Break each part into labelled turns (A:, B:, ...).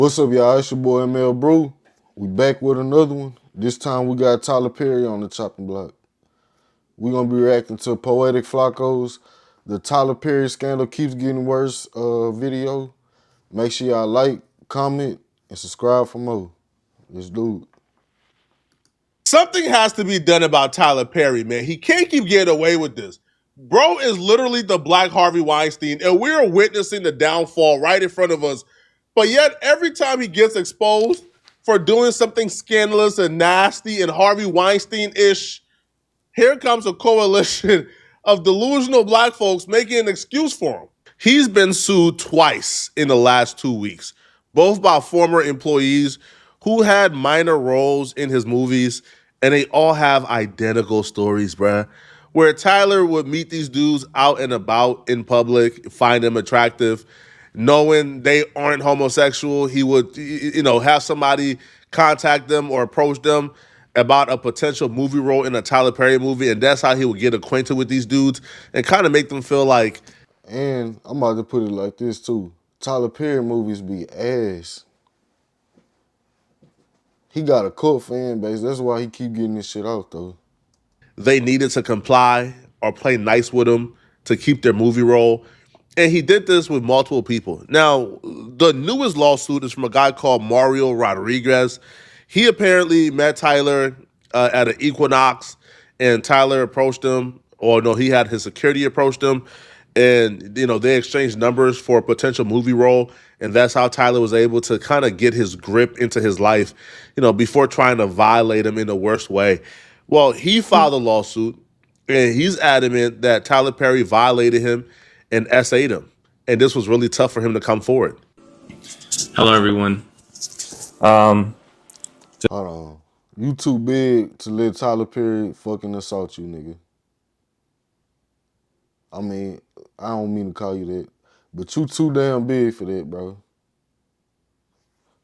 A: What's up, y'all? It's your boy Brouu. We back with another one. This time we got Tyler Perry on the chopping block. We gonna be reacting to Poetik Flako's The Tyler Perry Scandal Keeps Getting Worse video. Make sure y'all like, comment, and subscribe for more. Let's do it.
B: Something has to be done about Tyler Perry, man. He can't keep getting away with this. Bro is literally the Black Harvey Weinstein, and we're witnessing the downfall right in front of us. But yet, every time he gets exposed for doing something scandalous and nasty and Harvey Weinstein-ish, here comes a coalition of delusional black folks making an excuse for him. He's been sued twice in the last 2 weeks, both by former employees who had minor roles in his movies, and they all have identical stories, bruh. Where Tyler would meet these dudes out and about in public, find them attractive, knowing they aren't homosexual, he would, have somebody contact them or approach them about a potential movie role in a Tyler Perry movie, and that's how he would get acquainted with these dudes and kind of make them feel like,
A: And I'm about to put it like this too. Tyler Perry movies be ass. He got a cult fan base. That's why he keep getting this shit out though.
B: they needed to comply or play nice with him to keep their movie role. And he did this with multiple people. Now, the newest lawsuit is from a guy called Mario Rodriguez. He apparently met Tyler at an Equinox, and Tyler approached him, or no, he had his security approached him, and they exchanged numbers for a potential movie role, and that's how Tyler was able to kind of get his grip into his life, before trying to violate him in the worst way. Well, he filed a lawsuit, and he's adamant that Tyler Perry violated him and SA'd him, and this was really tough for him to come forward.
C: Hello, everyone.
A: Hold on. You too big to let Tyler Perry fucking assault you, nigga. I mean, I don't mean to call you that, but you too damn big for that, bro.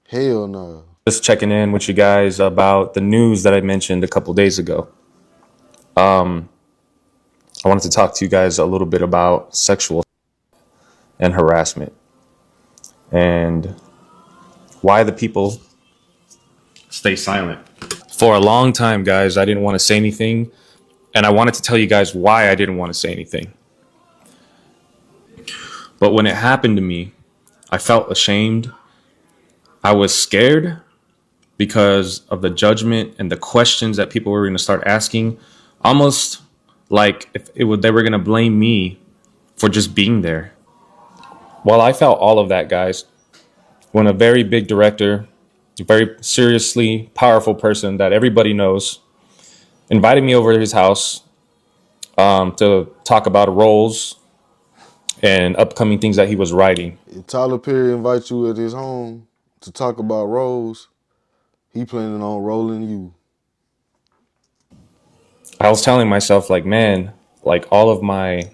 A: Hell no.
C: Just checking in with you guys about the news that I mentioned a couple days ago. I wanted to talk to you guys a little bit about sexual and harassment and why the people stay silent. For a long time, guys, I didn't want to say anything, and I wanted to tell you guys why I didn't want to say anything. But when it happened to me, I felt ashamed. I was scared because of the judgment and the questions that people were going to start asking, almost like if they were going to blame me for just being there. Well, I felt all of that, guys, when a very big director, a very seriously powerful person that everybody knows, invited me over to his house to talk about roles and upcoming things that he was writing.
A: If Tyler Perry invites you at his home to talk about roles, he planning on rolling you.
C: I was telling myself, like, man, like all of my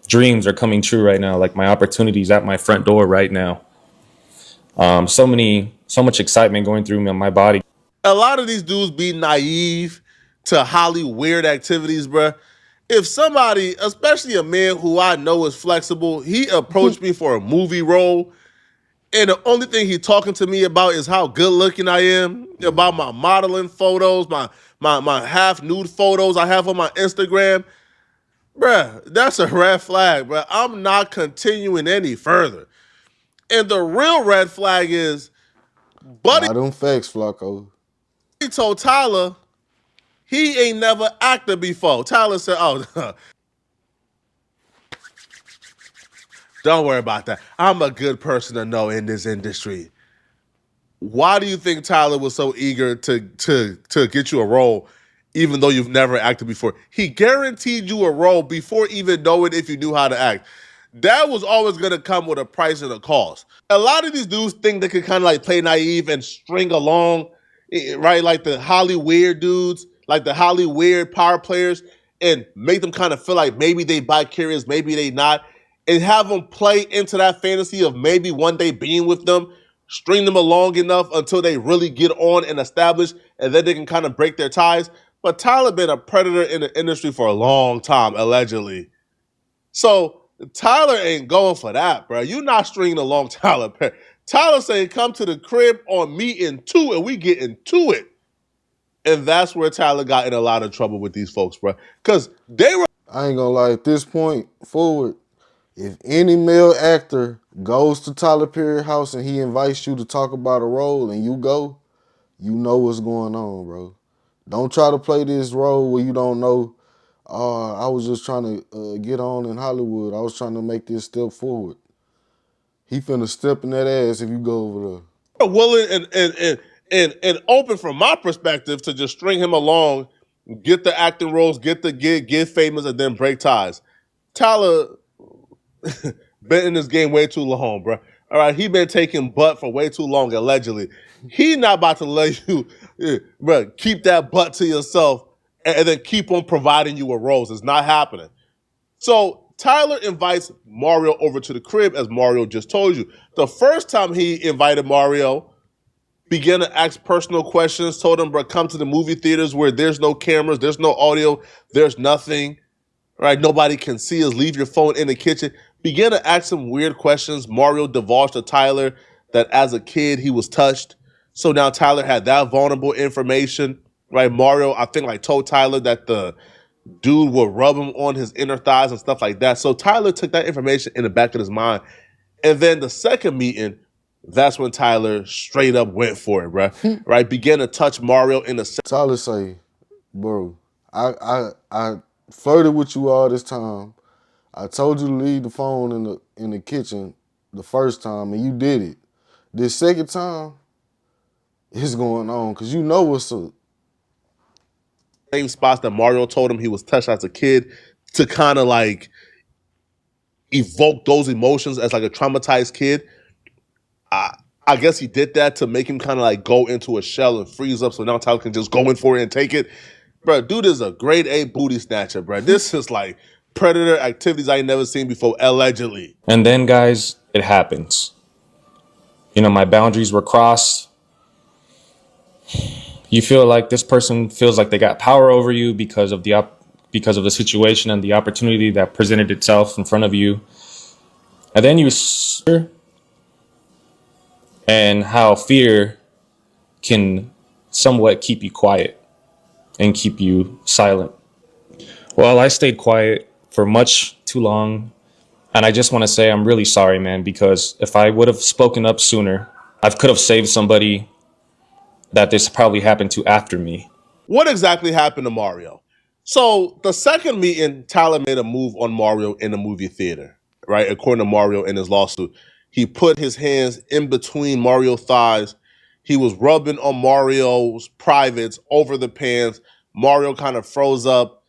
C: dreams are coming true right now. Like my opportunities at my front door right now. So much excitement going through my body.
B: A lot of these dudes be naive to highly weird activities, bruh. If somebody, especially a man who I know is flexible, he approached me for a movie role, and the only thing he talking to me about is how good looking I am, about my modeling photos, my half nude photos I have on my Instagram, bruh, that's a red flag, bruh. I'm not continuing any further. And the real red flag is, Buddy
A: Nah, them facts, Flako.
B: told Tyler he ain't never acted before. Tyler said, oh, don't worry about that. I'm a good person to know in this industry. Why do you think Tyler was so eager to get you a role, even though you've never acted before? He guaranteed you a role before even knowing if you knew how to act. That was always going to come with a price and a cost. A lot of these dudes think they can kind of like play naive and string along, right? Like the Holly weird dudes, like the Holly weird power players, and make them kind of feel like maybe they bi-curious, maybe they not, and have them play into that fantasy of maybe one day being with them, string them along enough until they really get on and establish, and then they can kind of break their ties. But Tyler been a predator in the industry for a long time, allegedly. So Tyler ain't going for that, bro. You're not stringing along Tyler Perry. Tyler saying, come to the crib on me in 2, and we get into it. And that's where Tyler got in a lot of trouble with these folks, bro. Because they were.
A: I ain't gonna lie, at this point forward, if any male actor goes to Tyler Perry house and he invites you to talk about a role and you go, you know what's going on, bro. Don't try to play this role where you don't know. I was just trying to get on in Hollywood. I was trying to make this step forward. He finna step in that ass if you go over there.
B: Willing and open from my perspective to just string him along, get the acting roles, get the gig, get famous, and then break ties. Tyler been in this game way too long, bro. All right, he been taking butt for way too long, allegedly. He not about to let you, bro, keep that butt to yourself and then keep on providing you with roles. It's not happening. So Tyler invites Mario over to the crib, as Mario just told you. The first time he invited Mario, began to ask personal questions, told him, bro, come to the movie theaters where there's no cameras, there's no audio, there's nothing, right? Nobody can see us. Leave your phone in the kitchen. Began to ask some weird questions. Mario divulged to Tyler that as a kid, he was touched. So now Tyler had that vulnerable information, right? Mario, I think, like told Tyler that the dude would rub him on his inner thighs and stuff like that. So Tyler took that information in the back of his mind. And then the second meeting, that's when Tyler straight up went for it, bro. Right? Began to touch Mario in the.
A: Tyler say, bro, I flirted with you all this time. I told you to leave the phone in the kitchen the first time, and you did it. This second time, it's going on because you know what's up.
B: Same spots that Mario told him he was touched as a kid, to kind of like evoke those emotions as like a traumatized kid. I guess he did that to make him kind of like go into a shell and freeze up, so now Tyler can just go in for it and take it. Bro, dude is a grade A booty snatcher, bro. This is like predator activities I ain't never seen before, allegedly.
C: And then, guys, it happens. You know, my boundaries were crossed. You feel like this person feels like they got power over you because of the situation and the opportunity that presented itself in front of you. And then you and how fear can somewhat keep you quiet and keep you silent. Well, I stayed quiet for much too long. And I just want to say I'm really sorry, man, because if I would have spoken up sooner, I could have saved somebody that this probably happened to after me.
B: What exactly happened to Mario? So the second meeting, Tyler made a move on Mario in the movie theater, right? According to Mario in his lawsuit, he put his hands in between Mario's thighs. He was rubbing on Mario's privates over the pants. Mario kind of froze up,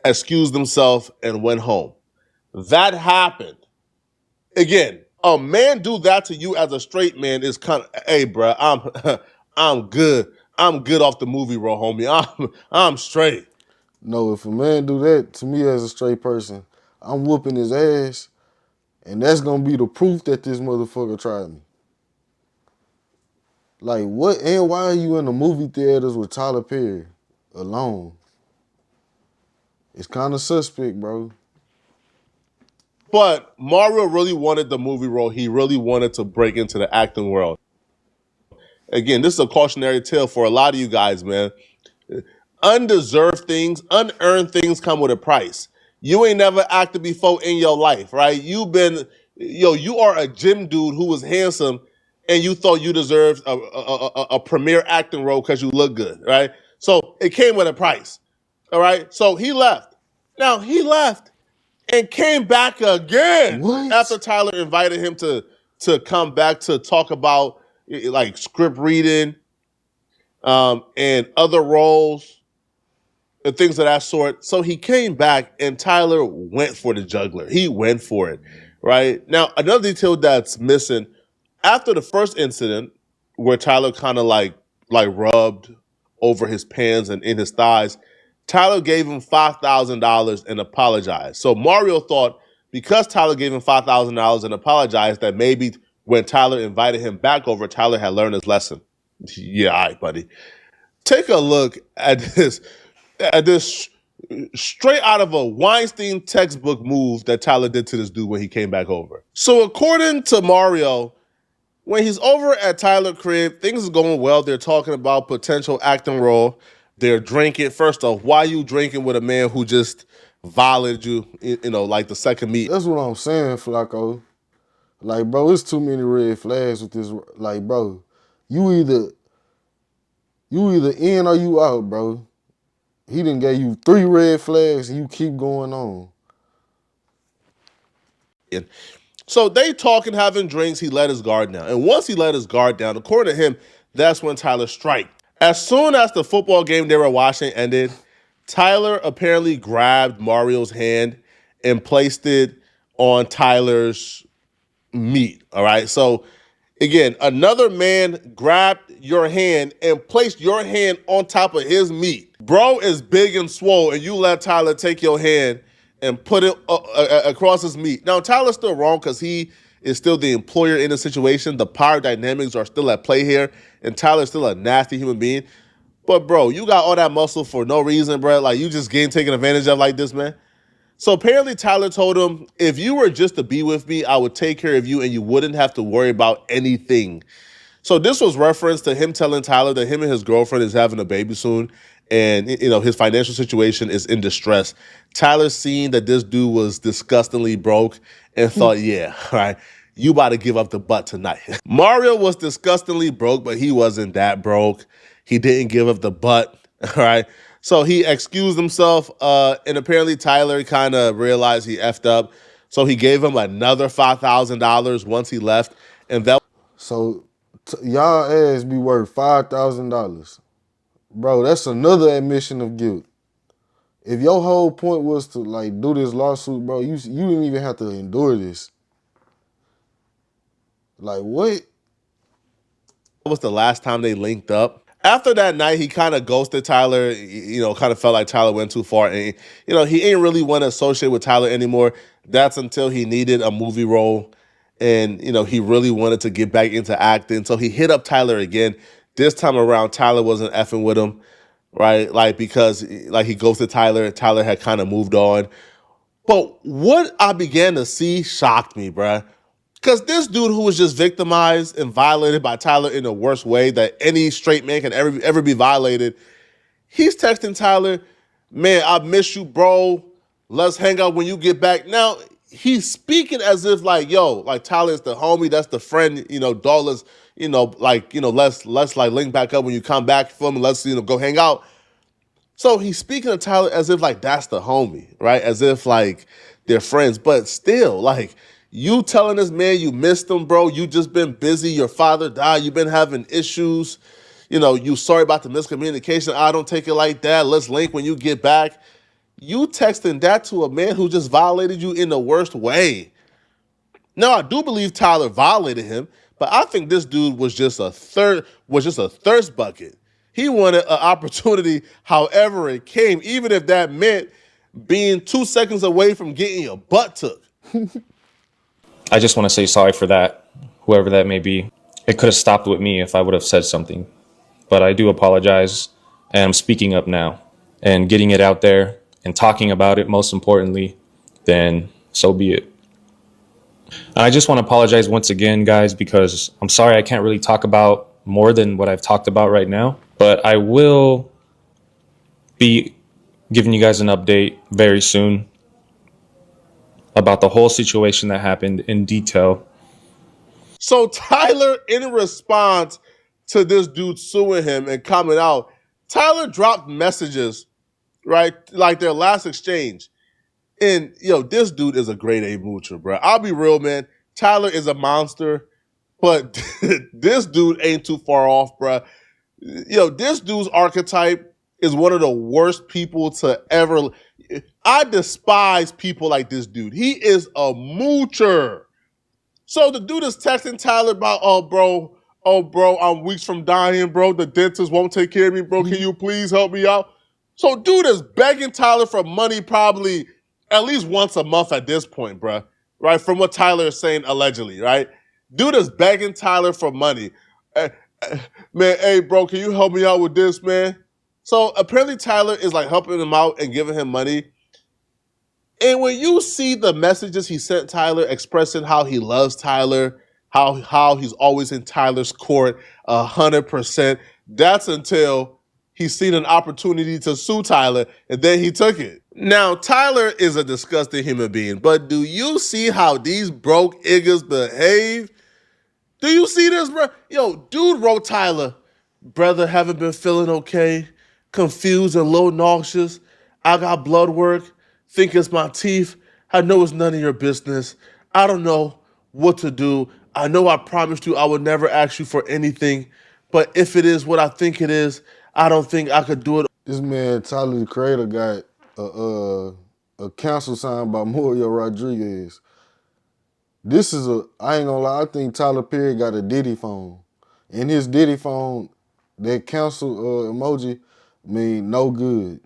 B: excused himself, and went home. That happened. Again, a man do that to you as a straight man is kind of, hey, bro, I'm good. I'm good off the movie role, homie. I'm straight.
A: No, if a man do that to me as a straight person, I'm whooping his ass, and that's gonna be the proof that this motherfucker tried me. Like, what and why are you in the movie theaters with Tyler Perry alone? It's kind of suspect, bro.
B: But Mario really wanted the movie role. He really wanted to break into the acting world. Again, this is a cautionary tale for a lot of you guys, man. Undeserved things, unearned things come with a price. You ain't never acted before in your life, right? You are a gym dude who was handsome and you thought you deserved a premier acting role because you look good, right? So it came with a price, all right? So he left. Now, he left and came back again
A: What?
B: after Tyler invited him to come back to talk about like script reading and other roles and things of that sort. So he came back and Tyler went for the juggler. He went for it, right? Now, another detail that's missing, after the first incident where Tyler kind of like rubbed over his pants and in his thighs, Tyler gave him $5,000 and apologized. So Mario thought because Tyler gave him $5,000 and apologized that maybe when Tyler invited him back over, Tyler had learned his lesson. Yeah, all right, buddy. Take a look at this straight out of a Weinstein textbook move that Tyler did to this dude when he came back over. So according to Mario, When he's over at Tyler crib, things is going well. They're talking about potential acting role. They're drinking. First off, why you drinking with a man who just violated you, like the second meet?
A: That's what I'm saying, Flako. Like, bro, it's too many red flags with this. Like, bro, you either in or you out, bro. He done gave you 3 red flags and you keep going on.
B: So they talking, having drinks. He let his guard down. And once he let his guard down, according to him, that's when Tyler striked. As soon as the football game they were watching ended, Tyler apparently grabbed Mario's hand and placed it on Tyler's meat. All right. So again, another man grabbed your hand and placed your hand on top of his meat. Bro is big and swole, and you let Tyler take your hand and put it across his meat. Now, Tyler's still wrong because he is still the employer in the situation. The power dynamics are still at play here, and Tyler's still a nasty human being. But, bro, you got all that muscle for no reason, bro. Like, you just getting taken advantage of like this, man. So apparently Tyler told him, if you were just to be with me, I would take care of you and you wouldn't have to worry about anything. So this was reference to him telling Tyler that him and his girlfriend is having a baby soon, and his financial situation is in distress. Tyler seen that this dude was disgustingly broke and thought, yeah, all right, you about to give up the butt tonight. Mario was disgustingly broke, but he wasn't that broke. He didn't give up the butt, all right? So he excused himself, and apparently Tyler kind of realized he effed up. So he gave him another $5,000 once he left, and that.
A: So y'all ass be worth $5,000. Bro, that's another admission of guilt. If your whole point was to like do this lawsuit, bro, you didn't even have to endure this. Like, what?
B: was the last time they linked up. After that night, he kind of ghosted Tyler, kind of felt like Tyler went too far. And, he ain't really want to associate with Tyler anymore. That's until he needed a movie role. And, he really wanted to get back into acting. So he hit up Tyler again. This time around, Tyler wasn't effing with him, right? Like, because he ghosted Tyler. Tyler had kind of moved on. But what I began to see shocked me, bruh. Because this dude who was just victimized and violated by Tyler in the worst way that any straight man can ever be violated, he's texting Tyler, man, I miss you, bro. Let's hang out when you get back. Now, he's speaking as if like, yo, like Tyler's the homie, that's the friend, dollars, let's like link back up when you come back from and let's, go hang out. So he's speaking to Tyler as if like that's the homie, right? As if like they're friends, but still like, you telling this man you missed him, bro. You just been busy. Your father died. You've been having issues. You sorry about the miscommunication. I don't take it like that. Let's link when you get back. You texting that to a man who just violated you in the worst way. Now, I do believe Tyler violated him, but I think this dude was just a thirst bucket. He wanted an opportunity however it came, even if that meant being 2 seconds away from getting your butt took.
C: I just want to say sorry for that, whoever that may be. It could have stopped with me if I would have said something. But I do apologize, and I'm speaking up now and getting it out there and talking about it, most importantly, then so be it. And I just want to apologize once again, guys, because I'm sorry I can't really talk about more than what I've talked about right now. But I will be giving you guys an update very soon about the whole situation that happened in detail.
B: So Tyler, in response to this dude suing him and coming out, Tyler dropped messages, right? Like their last exchange. And, this dude is a grade A moocher, bro. I'll be real, man. Tyler is a monster, but this dude ain't too far off, bro. This dude's archetype is one of the worst people to ever. I despise people like this dude. He is a moocher. So the dude is texting Tyler about, oh, bro, I'm weeks from dying, bro. The dentist won't take care of me, bro. Can you please help me out? So dude is begging Tyler for money probably at least once a month at this point, bro. Right? From what Tyler is saying allegedly, right? Dude is begging Tyler for money. Man, hey, bro, can you help me out with this, man? So apparently Tyler is like helping him out and giving him money. And when you see the messages he sent Tyler expressing how he loves Tyler, how he's always in Tyler's court 100%. That's until he's seen an opportunity to sue Tyler, and then he took it. Now, Tyler is a disgusting human being, but do you see how these broke niggas behave? Do you see this, bro? Yo, dude wrote Tyler, brother, haven't been feeling okay, confused and a little nauseous. I got blood work, think it's my teeth. I know it's none of your business. I don't know what to do. I know I promised you I would never ask you for anything, but if it is what I think it is, I don't think I could do it.
A: This man, Tyler the Creator, got a cancel sign by Mario Rodriguez. This is I ain't gonna lie, I think Tyler Perry got a Diddy phone. In his Diddy phone, that cancel emoji mean no good.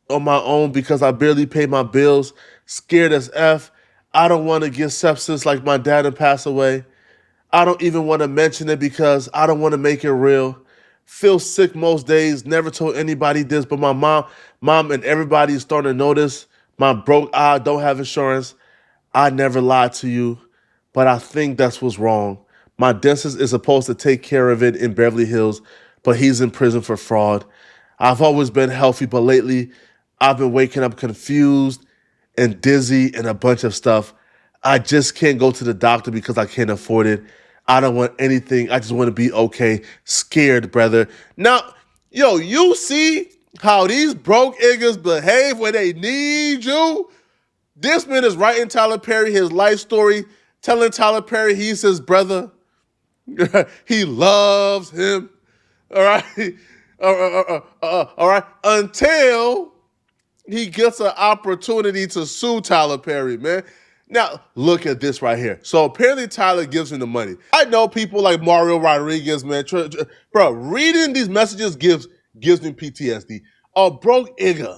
B: On my own because I barely pay my bills, scared as F. I don't want to get sepsis like my dad and pass away. I don't even want to mention it because I don't want to make it real. Feel sick most days, never told anybody this, but my mom and everybody is starting to notice. My broke eye, don't have insurance. I never lied to you, but I think that's what's wrong. My dentist is supposed to take care of it in Beverly Hills, but he's in prison for fraud. I've always been healthy, but lately I've been waking up confused and dizzy and a bunch of stuff. I just can't go to the doctor because I can't afford it. I don't want anything. I just want to be okay. Scared, brother. Now, yo, you see how these broke niggas behave when they need you? This man is writing Tyler Perry his life story, telling Tyler Perry he's his brother. He loves him. All right. All right. Until he gets an opportunity to sue Tyler Perry, man. Now, look at this right here. So apparently Tyler gives him the money. I know people like Mario Rodriguez, man. Bro, reading these messages gives me PTSD. A broke nigga.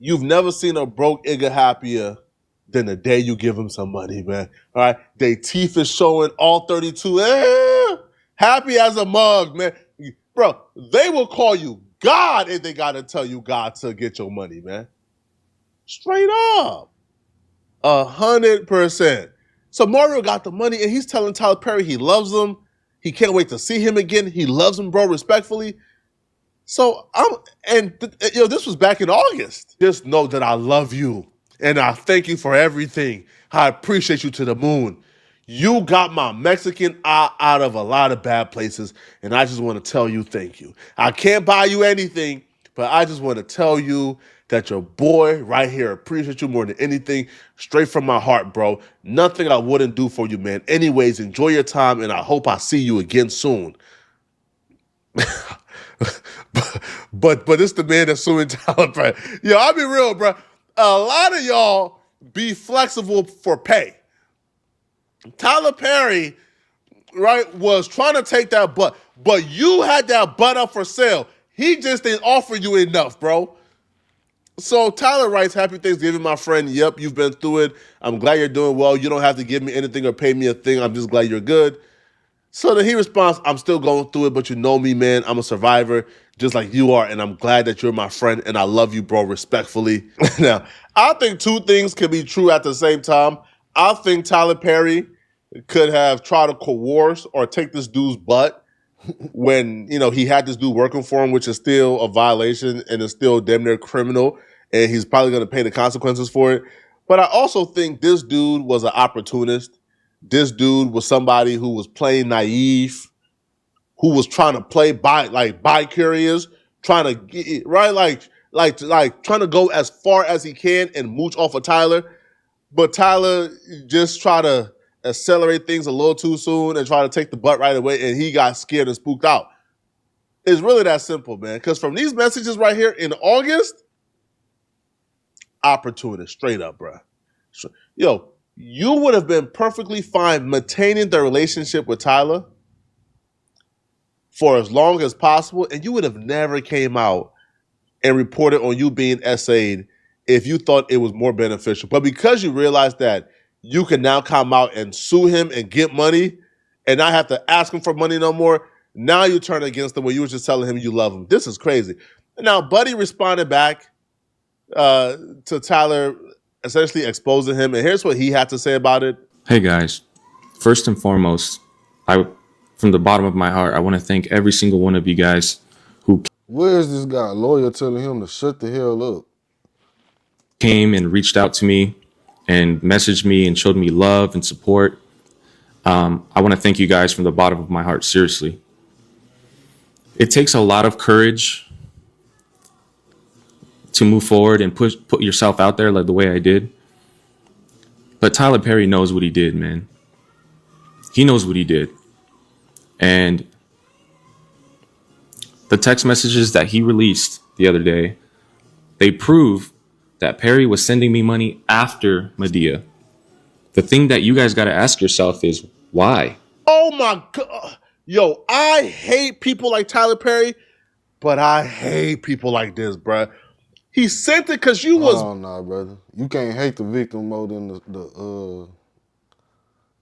B: You've never seen a broke nigga happier than the day you give him some money, man. All right? They teeth is showing all 32. Happy as a mug, man. Bro, they will call you God if they got to tell you God to get your money, man. Straight up. 100%. So Mario got the money and he's telling Tyler Perry he loves him. He can't wait to see him again. He loves him, bro, respectfully. So this was back in August. Just know that I love you and I thank you for everything. I appreciate you to the moon. You got my Mexican eye out of a lot of bad places, and I just want to tell you thank you. I can't buy you anything, but I just want to tell you that your boy right here appreciates you more than anything. Straight from my heart, bro. Nothing I wouldn't do for you, man. Anyways, enjoy your time, and I hope I see you again soon. but it's the man that's suing Tyler Perry. Yo, I'll be real, bro. A lot of y'all be flexible for pay. Tyler Perry, right, was trying to take that butt, but you had that butt up for sale. He just didn't offer you enough, bro. So Tyler writes, happy Thanksgiving, my friend. Yep, you've been through it. I'm glad you're doing well. You don't have to give me anything or pay me a thing. I'm just glad you're good. So then he responds, I'm still going through it, but you know me, man. I'm a survivor, just like you are, and I'm glad that you're my friend, and I love you, bro, respectfully. Now, I think two things can be true at the same time. I think Tyler Perry could have tried to coerce or take this dude's butt when, he had this dude working for him, which is still a violation and is still damn near criminal, and he's probably going to pay the consequences for it. But I also think this dude was an opportunist. This dude was somebody who was playing naive, who was trying to play by curious, trying to get right, like trying to go as far as he can and mooch off of Tyler. But Tyler just tried to accelerate things a little too soon and try to take the butt right away, and he got scared and spooked out. It's really that simple, man. Because from these messages right here in August, opportunist, straight up, bro. Yo, you would have been perfectly fine maintaining the relationship with Tyler for as long as possible, and you would have never came out and reported on you being SA'd if you thought it was more beneficial. But because you realized that you can now come out and sue him and get money and not have to ask him for money no more, now you turn against him when you were just telling him you love him. This is crazy. Now, Buddy responded back to Tyler, essentially exposing him, and here's what he had to say about it.
C: Hey guys, First and foremost, from the bottom of my heart, I want to thank every single one of you guys who
A: Where is this guy lawyer telling him to shut the hell up?
C: came and reached out to me and messaged me and showed me love and support. I want to thank you guys from the bottom of my heart, seriously. It takes a lot of courage to move forward and put yourself out there like the way I did. But Tyler Perry knows what he did, man. He knows what he did. And the text messages that he released the other day, they prove that Perry was sending me money after Medea. The thing that you guys got to ask yourself is why?
B: Oh my God. Yo, I hate people like Tyler Perry, but I hate people like this, bruh. He sent it because you was
A: Oh no, brother. You can't hate the victim more than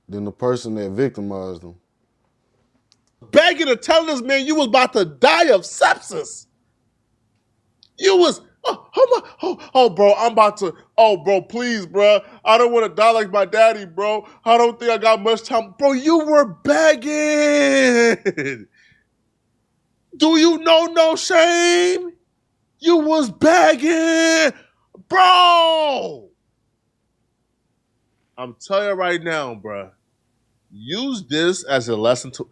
A: the person that victimized them.
B: begging and telling this man you was about to die of sepsis. You was, bro, I'm about to, bro, please, bro. I don't want to die like my daddy, bro. I don't think I got much time. Bro, you were begging. Do you know no shame? You was begging. Bro. I'm telling you right now, bro. Use this as a lesson to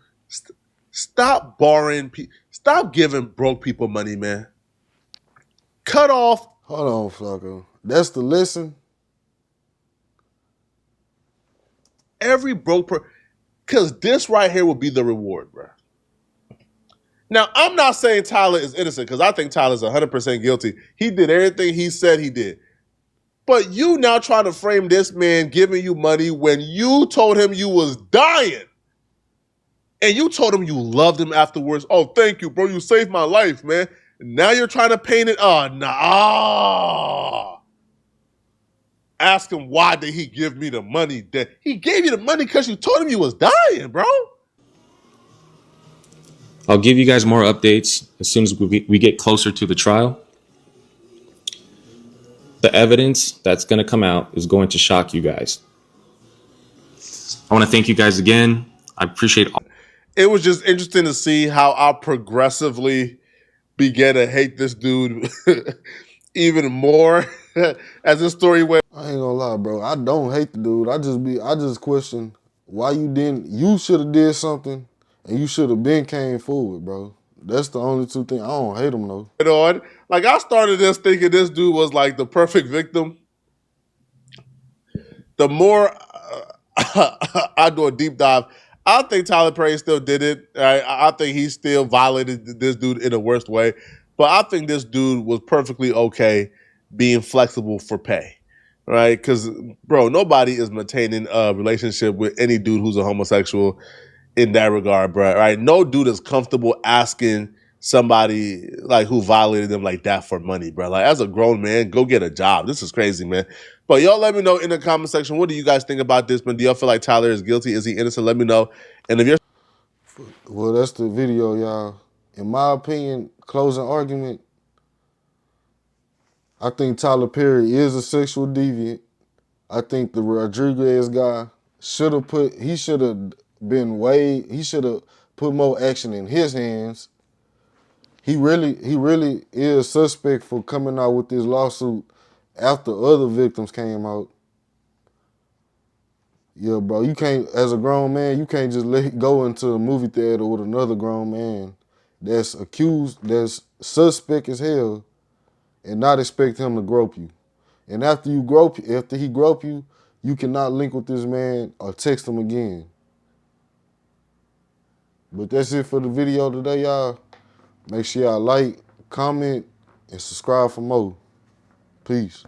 B: stop borrowing. Stop giving broke people money, man. Cut off.
A: Hold on, Flako. That's the lesson?
B: Every broke person. Because this right here will be the reward, bro. Now, I'm not saying Tyler is innocent because I think Tyler's 100% guilty. He did everything he said he did. But you now trying to frame this man giving you money when you told him you was dying. And you told him you loved him afterwards. Oh, thank you, bro. You saved my life, man. Now you're trying to paint it. Oh, nah. Ask him why did he give me the money? He gave you the money because you told him you was dying, bro.
C: I'll give you guys more updates as soon as we get closer to the trial. The evidence that's going to come out is going to shock you guys. I want to thank you guys again. I appreciate all.
B: It was just interesting to see how I progressively began to hate this dude even more as the story went.
A: I ain't gonna lie, bro. I don't hate the dude. I just question why you didn't. You should have did something, and you should have been came forward, bro. That's the only two things. I don't hate him though.
B: On. Like I started this thinking this dude was like the perfect victim. The more I do a deep dive, I think Tyler Perry still did it. Right? I think he still violated this dude in the worst way. But I think this dude was perfectly okay being flexible for pay. Right? Because, bro, nobody is maintaining a relationship with any dude who's a homosexual in that regard, bro. Right? No dude is comfortable asking somebody like who violated them like that for money, bro. Like as a grown man, go get a job. This is crazy, man. But y'all let me know in the comment section, what do you guys think about this? Man, do y'all feel like Tyler is guilty? Is he innocent? Let me know. And if you're
A: Well, that's the video, y'all. In my opinion, closing argument, I think Tyler Perry is a sexual deviant. I think the Rodriguez guy should have put more action in his hands. He really is suspect for coming out with this lawsuit after other victims came out. Yeah, bro, you can't, as a grown man, you can't just go into a movie theater with another grown man that's suspect as hell and not expect him to grope you. And after he grope you, you cannot link with this man or text him again. But that's it for the video today, y'all. Make sure y'all like, comment, and subscribe for more. Peace.